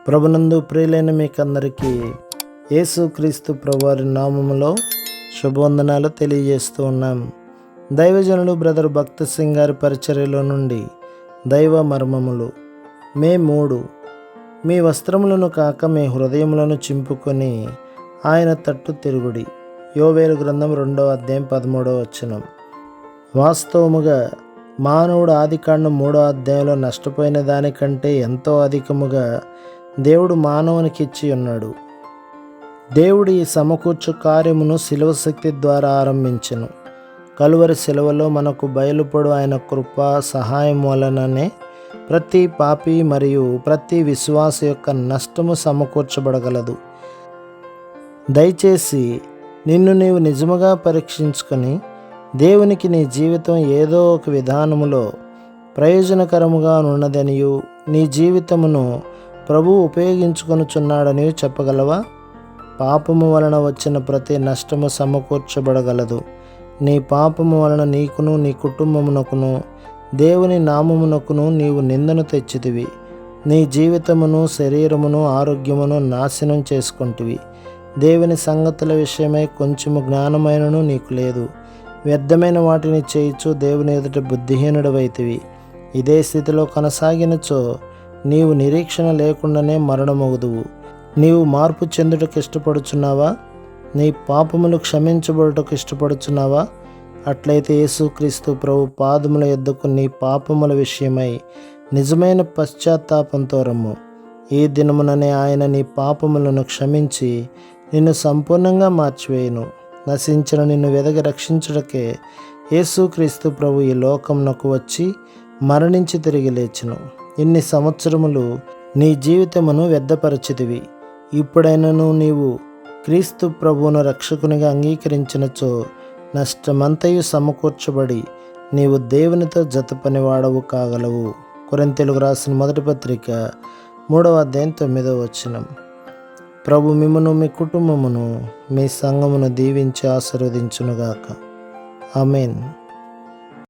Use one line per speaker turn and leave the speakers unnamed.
ప్రభునందు ప్రియులైన మీకందరికీ యేసుక్రీస్తు ప్రభువారి నామములో శుభవందనాలు తెలియజేస్తూ ఉన్నాం. దైవజనుడు బ్రదర్ భక్త సింగ్ గారి పరిచర్యలో నుండి దైవ మర్మములు. మే 3. మీ వస్త్రములను కాక మీ హృదయములను చింపుకొని ఆయన తట్టు తిరుగుడి. యోవేలు గ్రంథం 2వ అధ్యాయం 13వ వచనం. వాస్తవముగా మానవుడు ఆదికాండం 3వ అధ్యాయంలో నష్టపోయిన దానికంటే ఎంతో అధికముగా దేవుడు మానవునికి ఇచ్చి ఉన్నాడు. దేవుడు ఈ సమకూర్చు కార్యమును శిలువ శక్తి ద్వారా ఆరంభించెను. కలువరి శిలువలో మనకు బయలుపడు ఆయన కృప సహాయం వలననే ప్రతి పాపి మరియు ప్రతి విశ్వాస యొక్క నష్టము సమకూర్చబడగలదు. దయచేసి నిన్ను నీవు నిజముగా పరీక్షించుకొని దేవునికి నీ జీవితం ఏదో ఒక విధానములో ప్రయోజనకరముగా ఉన్నదనియు నీ జీవితమును ప్రభువు ఉపయోగించుకొనుచున్నాడని చెప్పగలవా? పాపము వలన వచ్చిన ప్రతి నష్టము సమకూర్చబడగలదు. నీ పాపము వలన నీకును నీ కుటుంబమునకును దేవుని నామమునకును నీవు నిందను తెచ్చితివి. నీ జీవితమును శరీరమును ఆరోగ్యమును నాశనం చేసుకుంటివి. దేవుని సంగతుల విషయమై కొంచెము జ్ఞానమైనను నీకు లేదు. వ్యర్థమైన వాటిని చేయుచు దేవుని ఎదుట బుద్ధిహీనుడవైతివి. ఇదే స్థితిలో కొనసాగినచో నీవు నిరీక్షణ లేకుండానే మరణమగుదువు. నీవు మార్పు చెందుటకు ఇష్టపడుచున్నావా? నీ పాపములు క్షమించబడుటకు ఇష్టపడుచున్నావా? అట్లయితే యేసుక్రీస్తు ప్రభు పాదముల యొద్దకు నీ పాపముల విషయమై నిజమైన పశ్చాత్తాపంతో రమ్ము. ఈ దినముననే ఆయన నీ పాపములను క్షమించి నిన్ను సంపూర్ణంగా మార్చివేయును. నశించిన నిన్ను వెదకి రక్షించుటకే యేసుక్రీస్తు ప్రభు ఈ లోకమునకు వచ్చి మరణించి తిరిగి లేచెను. ఇన్ని సంవత్సరములు నీ జీవితమును వ్యర్థపరచితివి. ఇప్పుడైనను నీవు క్రీస్తు ప్రభువును రక్షకునిగా అంగీకరించినచో నష్టమంతయు సమకూర్చబడి నీవు దేవునితో జతపనివాడవు కాగలవు. కొరింథీయులకు రాసిన మొదటి పత్రిక 3వ అధ్యాయం 9వ వచనం. ప్రభు మిమ్మును మీ కుటుంబమును మీ సంఘమును దీవించి ఆశీర్వదించునుగాక. ఆమేన్.